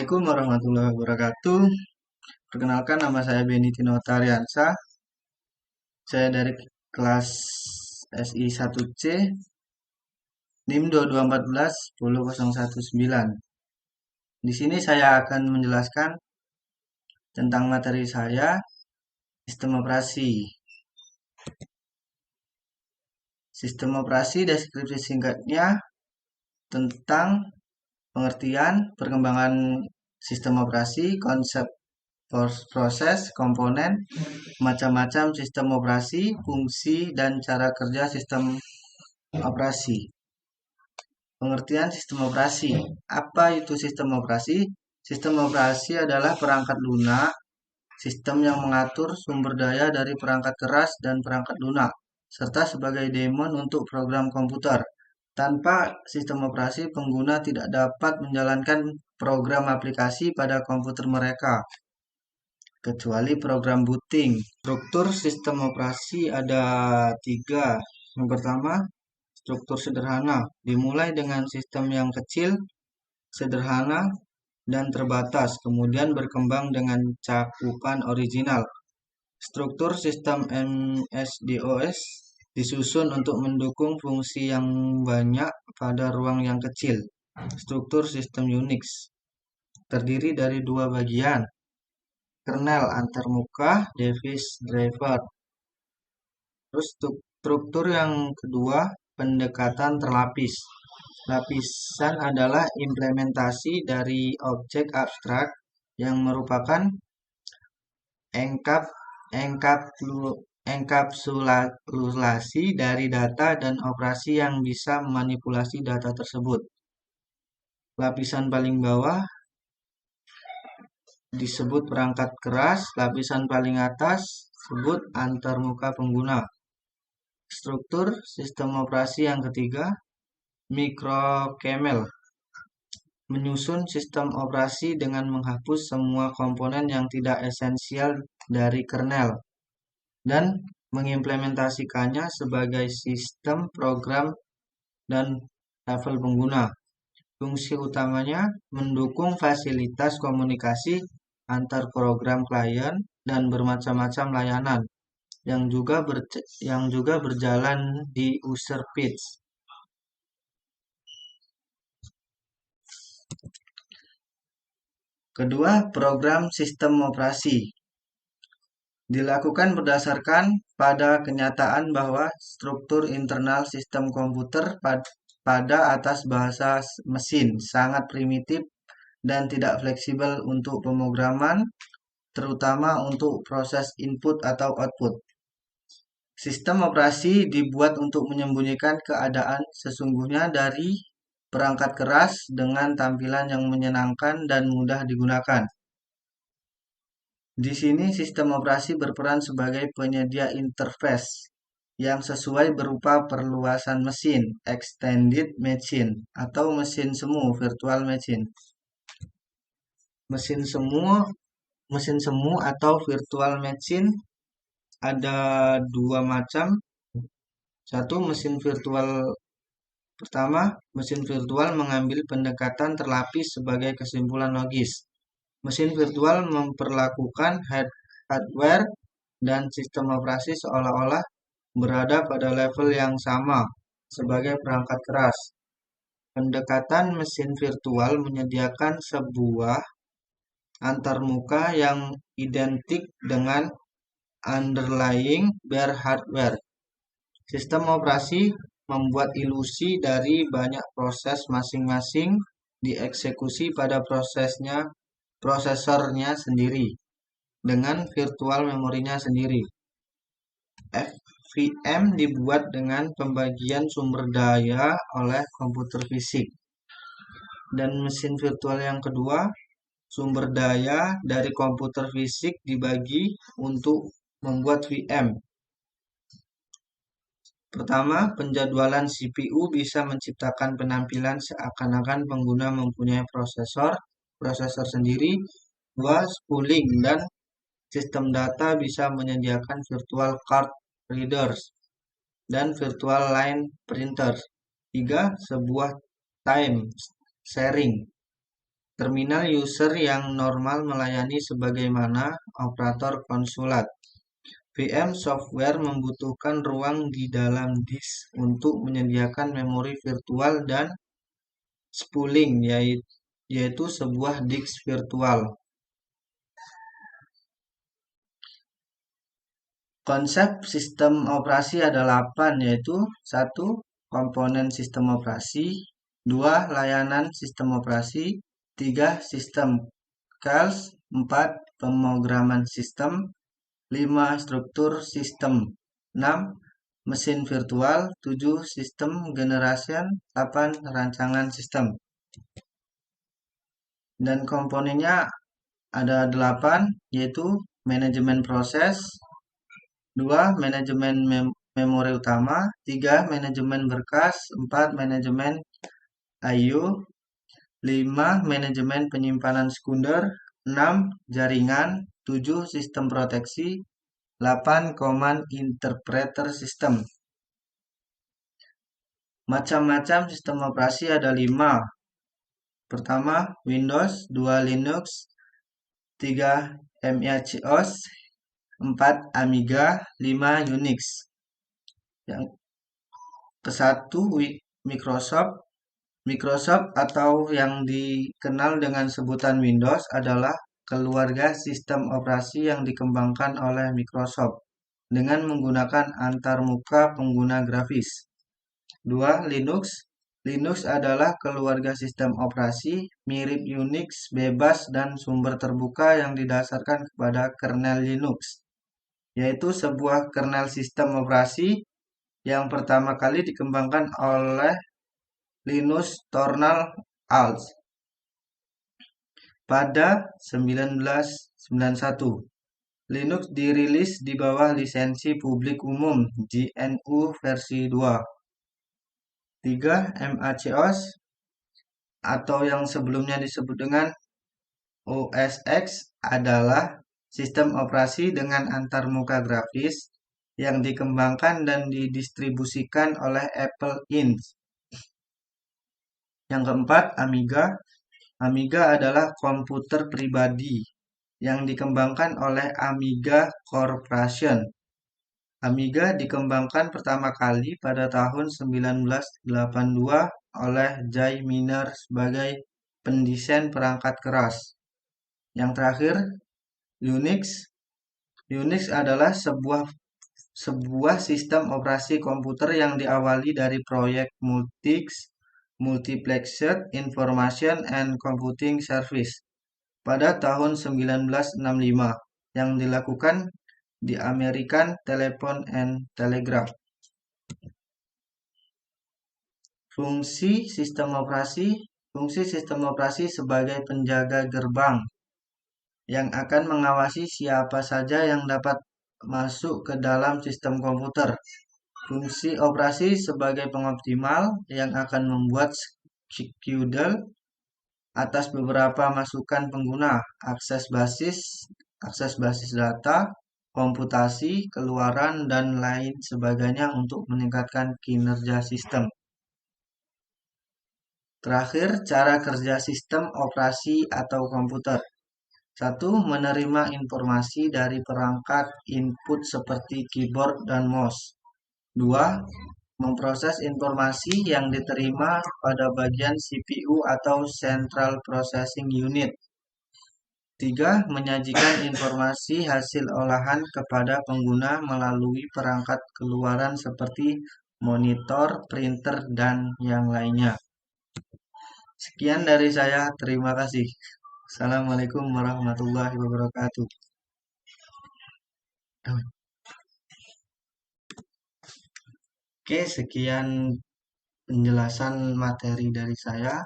Assalamualaikum warahmatullahi wabarakatuh. Perkenalkan, nama saya Beni Tino Tariansa. Saya dari kelas SI 1C, NIM 2214 10019. Di sini saya akan menjelaskan tentang materi saya, sistem operasi. Sistem operasi deskripsi singkatnya tentang pengertian, perkembangan sistem operasi, konsep proses, komponen, macam-macam sistem operasi, fungsi, dan cara kerja sistem operasi. Pengertian sistem operasi. Apa itu sistem operasi? Sistem operasi adalah perangkat lunak, sistem yang mengatur sumber daya dari perangkat keras dan perangkat lunak, serta sebagai daemon untuk program komputer. Tanpa sistem operasi, pengguna tidak dapat menjalankan program aplikasi pada komputer mereka, kecuali program booting. Struktur sistem operasi ada 3. Yang pertama, struktur sederhana. Dimulai dengan sistem yang kecil, sederhana, dan terbatas, kemudian berkembang dengan cakupan original. Struktur sistem MS-DOS disusun untuk mendukung fungsi yang banyak pada ruang yang kecil. Struktur sistem Unix terdiri dari 2 bagian, kernel antarmuka, device driver. Terus struktur yang kedua, pendekatan terlapis. Lapisan adalah implementasi dari objek abstrak yang merupakan enkapsulasi dari data dan operasi yang bisa memanipulasi data tersebut. Lapisan paling bawah disebut perangkat keras, lapisan paling atas disebut antarmuka pengguna. Struktur sistem operasi yang ketiga, mikrokernel. Menyusun sistem operasi dengan menghapus semua komponen yang tidak esensial dari kernel dan mengimplementasikannya sebagai sistem program dan level pengguna. Fungsi utamanya mendukung fasilitas komunikasi antar program klien dan bermacam-macam layanan yang juga berjalan di user page. Kedua, program sistem operasi dilakukan berdasarkan pada kenyataan bahwa struktur internal sistem komputer pada atas bahasa mesin sangat primitif dan tidak fleksibel untuk pemrograman, terutama untuk proses input atau output. Sistem operasi dibuat untuk menyembunyikan keadaan sesungguhnya dari perangkat keras dengan tampilan yang menyenangkan dan mudah digunakan. Di sini sistem operasi berperan sebagai penyedia interface yang sesuai berupa perluasan mesin, extended machine, atau mesin semu, virtual machine. Mesin semu atau virtual machine ada 2 macam. Satu, mesin virtual. Pertama, mesin virtual mengambil pendekatan terlapis sebagai kesimpulan logis. Mesin virtual memperlakukan hardware dan sistem operasi seolah-olah berada pada level yang sama sebagai perangkat keras. Pendekatan mesin virtual menyediakan sebuah antarmuka yang identik dengan underlying bare hardware. Sistem operasi membuat ilusi dari banyak proses masing-masing dieksekusi pada prosesornya sendiri dengan virtual memorinya sendiri. FVM dibuat dengan pembagian sumber daya oleh komputer fisik. Dan mesin virtual yang kedua, sumber daya dari komputer fisik dibagi untuk membuat VM. Pertama, penjadwalan CPU bisa menciptakan penampilan seakan-akan pengguna mempunyai prosesor sendiri. 2. Spooling dan sistem data bisa menyediakan virtual card readers dan virtual line printers. 3. Sebuah time sharing Terminal user yang normal melayani sebagaimana operator konsulat. VM software membutuhkan ruang di dalam disk untuk menyediakan memori virtual dan spooling, yaitu sebuah disk virtual. Konsep sistem operasi ada 8, yaitu 1. Komponen sistem operasi, 2. Layanan sistem operasi, 3. Sistem calls, 4. Pemrograman sistem, 5. Struktur sistem, 6. Mesin virtual, 7. Sistem generation, 8. Rancangan sistem. Dan komponennya ada 8, yaitu manajemen proses, 2. Manajemen memori utama, 3. Manajemen berkas, 4. Manajemen I/O, 5. Manajemen penyimpanan sekunder, 6. Jaringan, 7. Sistem proteksi, 8. Command interpreter system. Macam-macam sistem operasi ada 5. Pertama, Windows, 2. Linux, 3. MacOS, 4. Amiga, 5. Unix. Yang ke-1, Microsoft. Microsoft atau yang dikenal dengan sebutan Windows adalah keluarga sistem operasi yang dikembangkan oleh Microsoft dengan menggunakan antarmuka pengguna grafis. 2. Linux. Linux adalah keluarga sistem operasi mirip Unix, bebas dan sumber terbuka yang didasarkan kepada kernel Linux, yaitu sebuah kernel sistem operasi yang pertama kali dikembangkan oleh Linus Torvalds pada 1991. Linux dirilis di bawah lisensi publik umum GNU versi 2. 3. MacOS atau yang sebelumnya disebut dengan OS X adalah sistem operasi dengan antarmuka grafis yang dikembangkan dan didistribusikan oleh Apple Inc. Yang keempat, Amiga. Amiga adalah komputer pribadi yang dikembangkan oleh Amiga Corporation. Amiga dikembangkan pertama kali pada tahun 1982 oleh Jay Miner sebagai pendesain perangkat keras. Yang terakhir, Unix. Unix adalah sebuah sistem operasi komputer yang diawali dari proyek Multix, Multiplexed Information and Computing Service pada tahun 1965 yang dilakukan di American Telephone and Telegraph. Fungsi sistem operasi sebagai penjaga gerbang yang akan mengawasi siapa saja yang dapat masuk ke dalam sistem komputer. Fungsi operasi sebagai pengoptimal yang akan membuat schedule atas beberapa masukan pengguna, akses basis data, komputasi, keluaran, dan lain sebagainya untuk meningkatkan kinerja sistem. Terakhir, cara kerja sistem operasi atau komputer. 1. Menerima informasi dari perangkat input seperti keyboard dan mouse. 2. Memproses informasi yang diterima pada bagian CPU atau Central Processing Unit. 3. Menyajikan informasi hasil olahan kepada pengguna melalui perangkat keluaran seperti monitor, printer, dan yang lainnya. Sekian dari saya, terima kasih. Assalamualaikum warahmatullahi wabarakatuh. Oke, sekian penjelasan materi dari saya.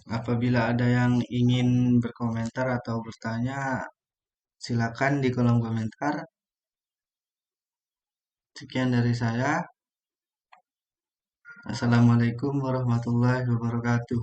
Apabila ada yang ingin berkomentar atau bertanya, silakan di kolom komentar. Sekian dari saya. Assalamualaikum warahmatullahi wabarakatuh.